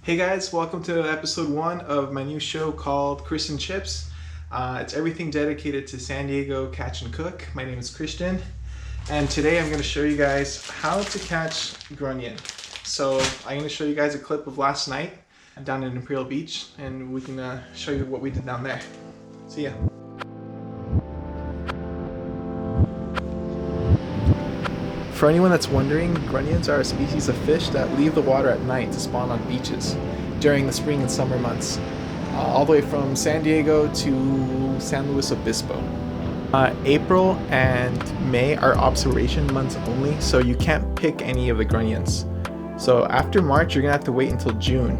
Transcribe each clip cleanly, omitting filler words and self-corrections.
Hey guys, welcome to episode 1 of my new show called Chris and Chips. It's everything dedicated to San Diego catch and cook. My name is Christian, and today I'm going to show you guys how to catch grunion. So I'm going to show you guys a clip of last night down in Imperial Beach, and we can show you what we did down there. See ya. For anyone that's wondering, grunions are a species of fish that leave the water at night to spawn on beaches during the spring and summer months, all the way from San Diego to San Luis Obispo. April and May are observation months only, so you can't pick any of the grunions. So after March, you're gonna have to wait until June.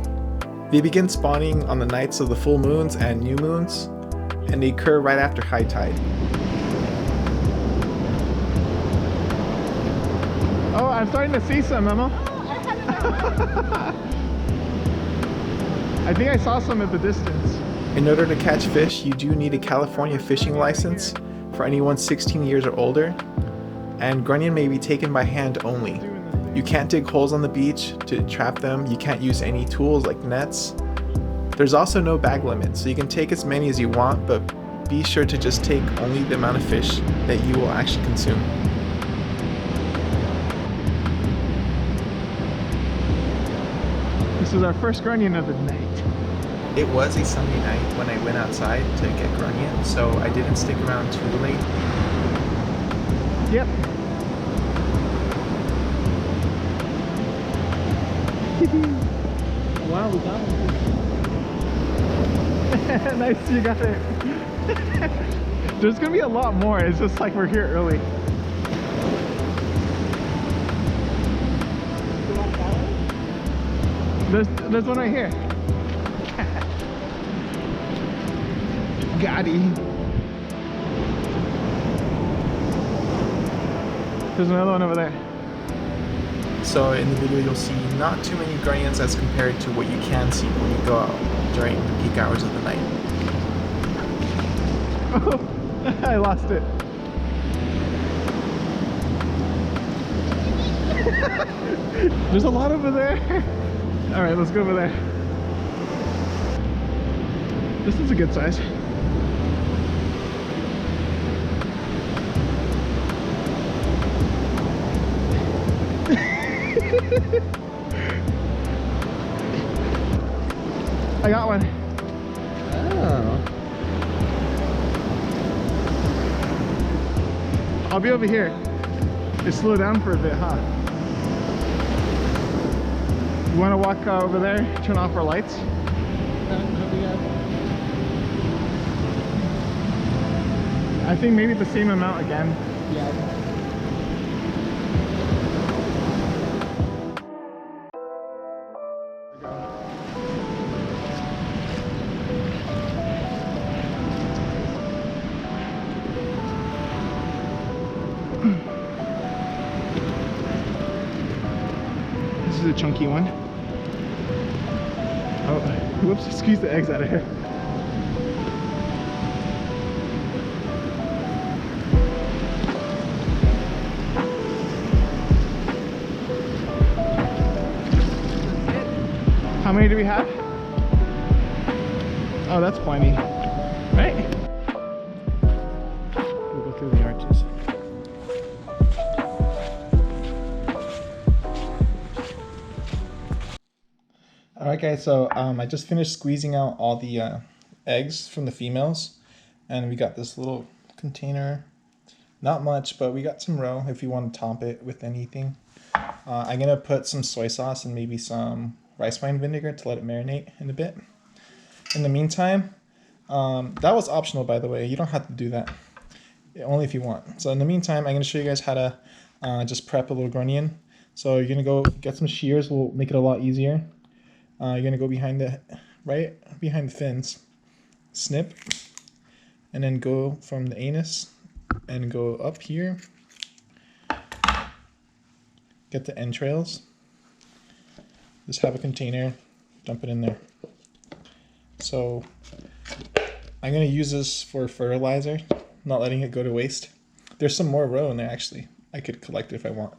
They begin spawning on the nights of the full moons and new moons, and they occur right after high tide. Oh, I'm starting to see some, Emma. I think I saw some at the distance. In order to catch fish, you do need a California fishing license for anyone 16 years or older, and grunion may be taken by hand only. You can't dig holes on the beach to trap them. You can't use any tools like nets. There's also no bag limit, so you can take as many as you want, but be sure to just take only the amount of fish that you will actually consume. This is our first grunion of the night. It was a Sunday night when I went outside to get grunion, so I didn't stick around too late. Yep. Wow, we got one. Nice, you got it. There's gonna be a lot more. It's just like we're here early. There's one right here. Got him. There's another one over there. So in the video you'll see not too many grunions as compared to what you can see when you go out during the peak hours of the night. Oh, I lost it. There's a lot over there. All right, let's go over there. This is a good size. I got one. Oh. I'll be over here. Just slow down for a bit, huh? You want to walk over there, turn off our lights? I think maybe the same amount again. Yeah. This is a chunky one. Oh, whoops, squeeze the eggs out of here. How many do we have? Oh, that's plenty, right? We'll go through the arches. Alright guys, so I just finished squeezing out all the eggs from the females, and we got this little container. Not much, but we got some roe if you want to top it with anything. I'm going to put some soy sauce and maybe some rice wine vinegar to let it marinate in a bit. In the meantime, that was optional by the way, you don't have to do that, only if you want. So in the meantime, I'm going to show you guys how to just prep a little grunion. So you're going to go get some shears, will make it a lot easier. You're going to go right behind the fins, snip, and then go from the anus and go up here, get the entrails, just have a container, dump it in there. So I'm going to use this for fertilizer, not letting it go to waste. There's some more roe in there actually. I could collect it if I want.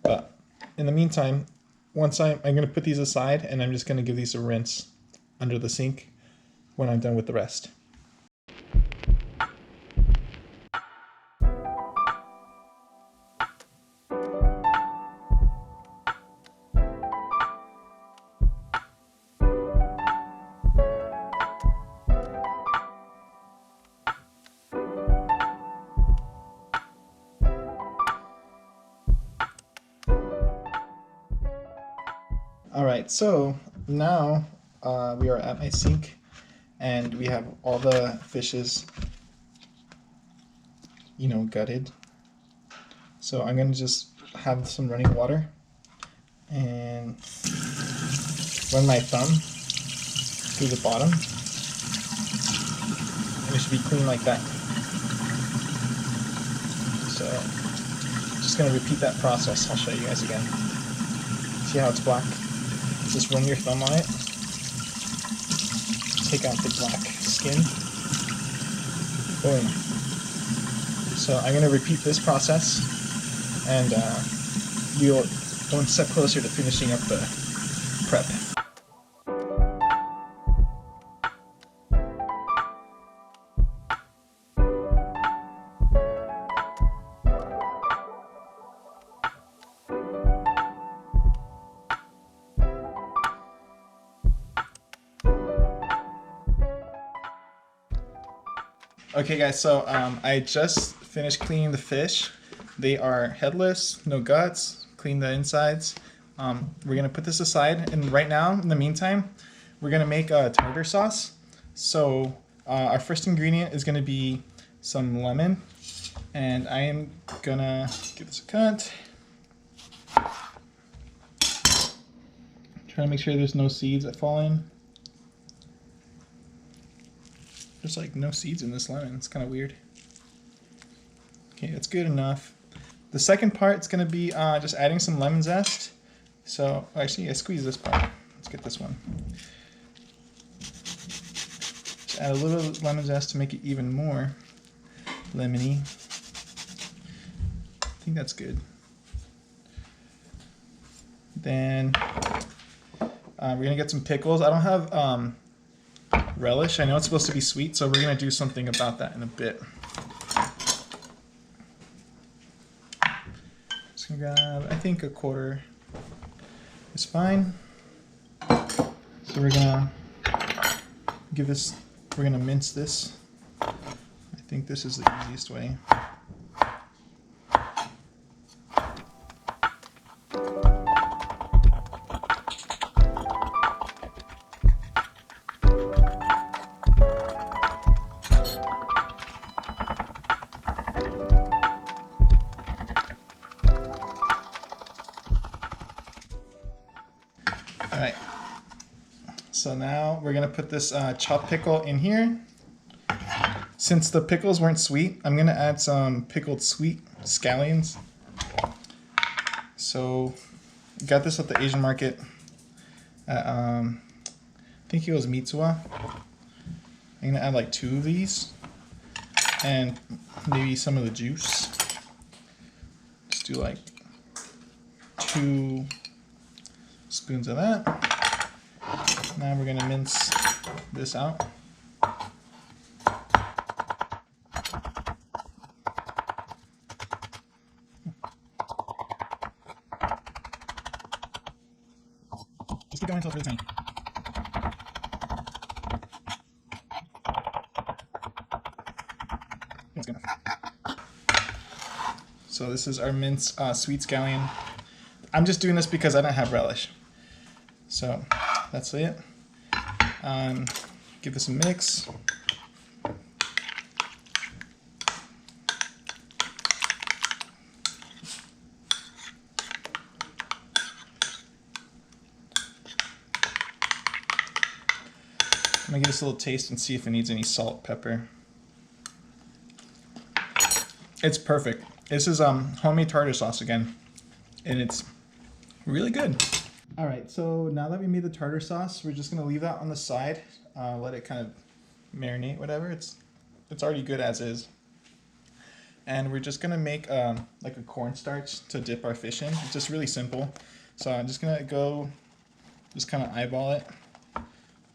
But in the meantime, once I'm going to put these aside, and I'm just going to give these a rinse under the sink when I'm done with the rest. Alright, so now we are at my sink and we have all the fishes, gutted. So I'm going to just have some running water and run my thumb through the bottom, and it should be clean like that. So just going to repeat that process. I'll show you guys again. See how it's black? Just run your thumb on it, take out the black skin, boom. So I'm going to repeat this process, and we'll go one step closer to finishing up the prep. Okay guys, so I just finished cleaning the fish. They are headless, no guts, clean the insides. We're gonna put this aside, and right now, in the meantime, we're gonna make a tartar sauce. So our first ingredient is gonna be some lemon, and I am gonna give this a cut. Try to make sure there's no seeds that fall in. There's like no seeds in this lemon. It's kind of weird. Okay, that's good enough. The second part is going to be just adding some lemon zest. So actually, I squeeze this part. Let's get this one. Just add a little lemon zest to make it even more lemony. I think that's good. Then we're going to get some pickles. I don't have relish. I know it's supposed to be sweet, so we're going to do something about that in a bit. Just going to grab, I think, a quarter is fine. So we're going to give this, we're going to mince this. I think this is the easiest way. Alright, so now we're going to put this chopped pickle in here. Since the pickles weren't sweet, I'm going to add some pickled sweet scallions. So, got this at the Asian market at, I think it was Mitsuwa. I'm going to add like 2 of these, and maybe some of the juice. Just do like 2 spoons of that. Now we're going to mince this out. Just keep going until it's really tiny. That's good enough. So this is our minced sweet scallion. I'm just doing this because I don't have relish. So that's it. Give this a mix. I'm gonna give this a little taste and see if it needs any salt, pepper. It's perfect. This is homemade tartar sauce again, and it's really good. All right, so now that we made the tartar sauce, we're just gonna leave that on the side, let it kind of marinate, whatever. It's already good as is. And we're just gonna make like a cornstarch to dip our fish in. It's just really simple. So I'm just gonna go, just kind of eyeball it.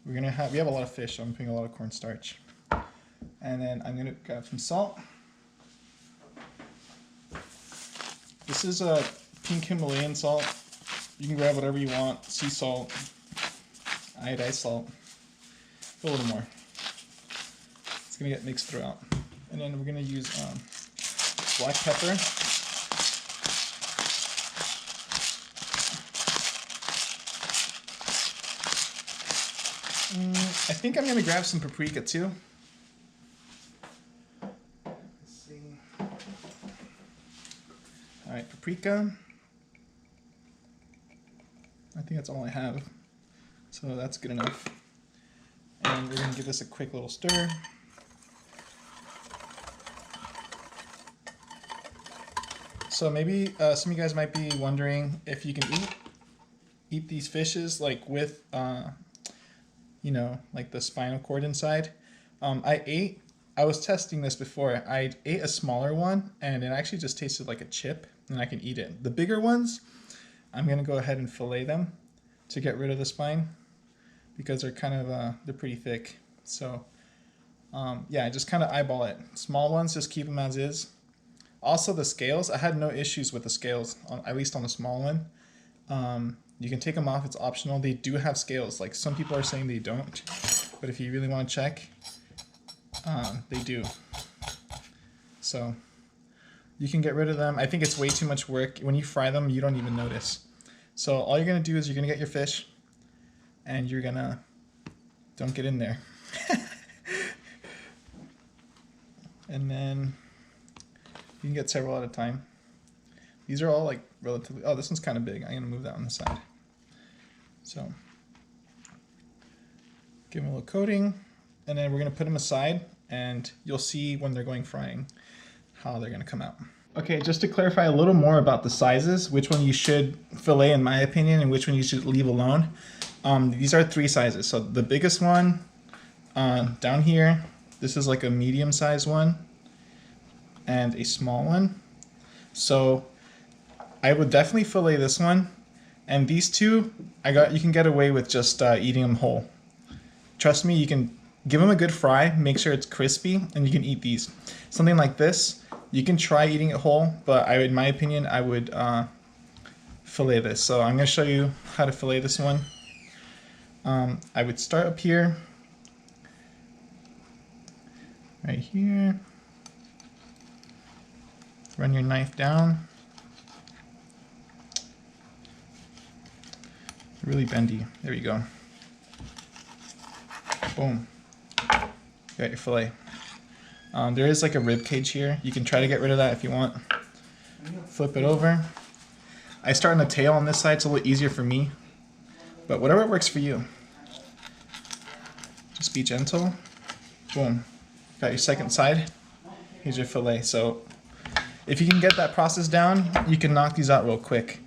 We have a lot of fish, so I'm putting a lot of cornstarch. And then I'm gonna grab some salt. This is a pink Himalayan salt. You can grab whatever you want. Sea salt, iodized salt, a little more. It's gonna get mixed throughout. And then we're gonna use black pepper. I think I'm gonna grab some paprika too. Let's see. All right, paprika. I think that's all I have. So that's good enough. And we're gonna give this a quick little stir. So maybe some of you guys might be wondering if you can eat these fishes like with you know, like the spinal cord inside. I was testing this before. I ate a smaller one and it actually just tasted like a chip and I can eat it. The bigger ones, I'm gonna go ahead and fillet them to get rid of the spine because they're kind of, they're pretty thick. So yeah, just kind of eyeball it. Small ones, just keep them as is. Also the scales, I had no issues with the scales, at least on the small one. You can take them off, it's optional. They do have scales, like some people are saying they don't, but if you really want to check, they do. So you can get rid of them. I think it's way too much work. When you fry them, you don't even notice. So all you're gonna do is you're gonna get your fish and you're gonna, don't get in there. And then you can get several at a time. These are all like relatively, oh, this one's kind of big. I'm gonna move that on the side. So give them a little coating and then we're gonna put them aside and you'll see when they're going frying how they're gonna come out. Okay, just to clarify a little more about the sizes, which one you should fillet in my opinion and which one you should leave alone. These are 3 sizes. So the biggest one down here, this is like a medium sized one and a small one. So I would definitely fillet this one, and these two, you can get away with just eating them whole. Trust me, you can give them a good fry, make sure it's crispy, and you can eat these. Something like this, you can try eating it whole, but in my opinion, I would fillet this. So I'm gonna show you how to fillet this one. I would start up here, right here. Run your knife down. Really bendy. There you go. Boom. You got your fillet. There is like a rib cage here. You can try to get rid of that if you want. Flip it over. I start on the tail on this side. It's a little easier for me. But whatever works for you. Just be gentle. Boom. Got your second side. Here's your fillet. So if you can get that process down, you can knock these out real quick.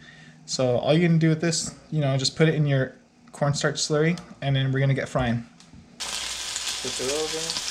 So all you're gonna do with this, just put it in your cornstarch slurry, and then we're gonna get frying. Flip it over.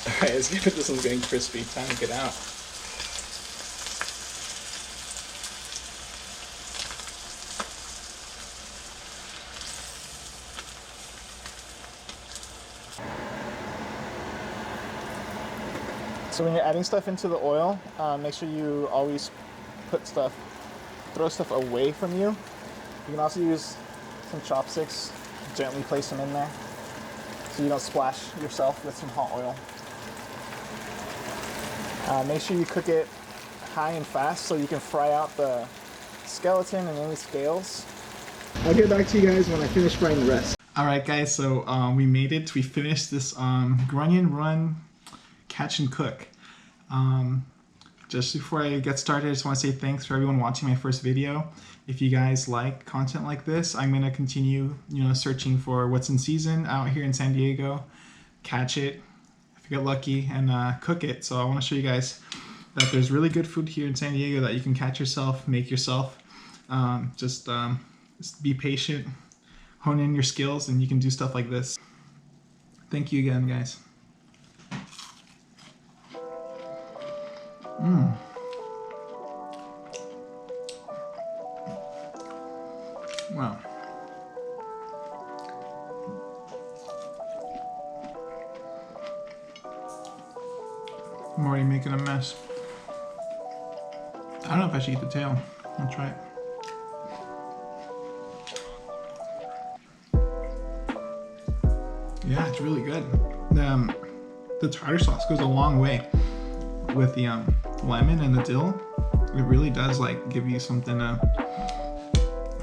Alright, it's good. This one's getting crispy. Time to get out. So when you're adding stuff into the oil, make sure you always throw stuff away from you. You can also use some chopsticks, gently place them in there so you don't splash yourself with some hot oil. Make sure you cook it high and fast so you can fry out the skeleton and any scales. I'll get back to you guys when I finish frying the rest. Alright guys, so we made it. We finished this Grunion Run Catch and Cook. just before I get started, I just want to say thanks for everyone watching my first video. If you guys like content like this, I'm going to continue, searching for what's in season out here in San Diego, catch it, if you get lucky, and cook it. So I want to show you guys that there's really good food here in San Diego that you can catch yourself, make yourself. Just be patient, hone in your skills, and you can do stuff like this. Thank you again, guys. Wow. I'm already making a mess. I don't know if I should eat the tail. I'll try it. Yeah, it's really good. The tartar sauce goes a long way with the lemon and the dill. It really does like give you something to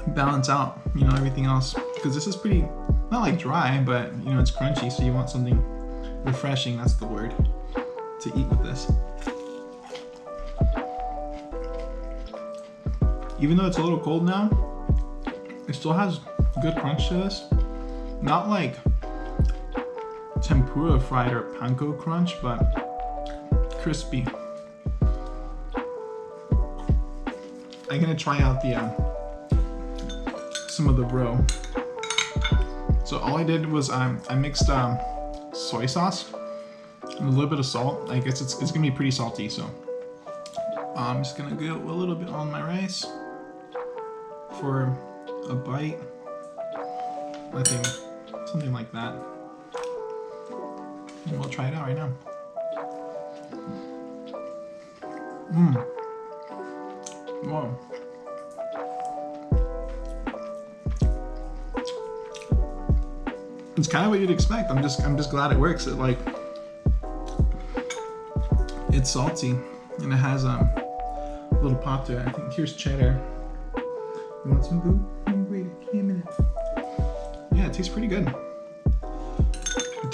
balance out, everything else. Because this is pretty, not like dry, but it's crunchy, so you want something refreshing, that's the word, to eat with this. Even though it's a little cold now, it still has good crunch to this. Not like tempura fried or panko crunch, but crispy. I'm gonna try out some of the roe. So all I did was I mixed soy sauce and a little bit of salt. I guess it's gonna be pretty salty, so I'm just gonna go a little bit on my rice for a bite. I think something like that. And we'll try it out right now. Whoa. It's kind of what you'd expect. I'm just glad it works. It's salty and it has a little pop to it. I think here's cheddar. You want some food? Wait, give me a minute. Yeah, it tastes pretty good.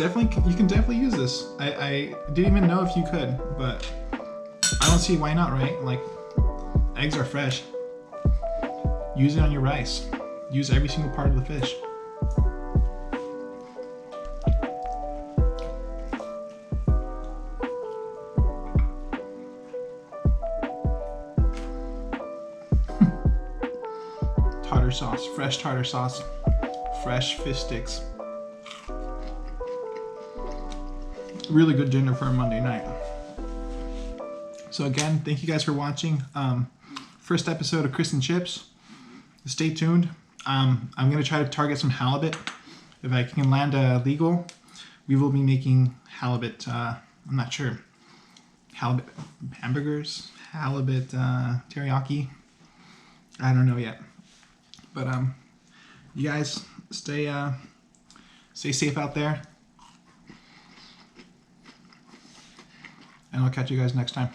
You can definitely use this. I didn't even know if you could, but I don't see why not, right? Like, eggs are fresh. Use it on your rice. Use every single part of the fish. Tartar sauce, fresh tartar sauce, fresh fish sticks. Really good dinner for a Monday night. So again, thank you guys for watching. First episode of Chris and Chips. Stay tuned. I'm gonna try to target some halibut. If I can land legal, we will be making halibut. I'm not sure. Halibut hamburgers, halibut teriyaki. I don't know yet. But you guys stay safe out there. And I'll catch you guys next time.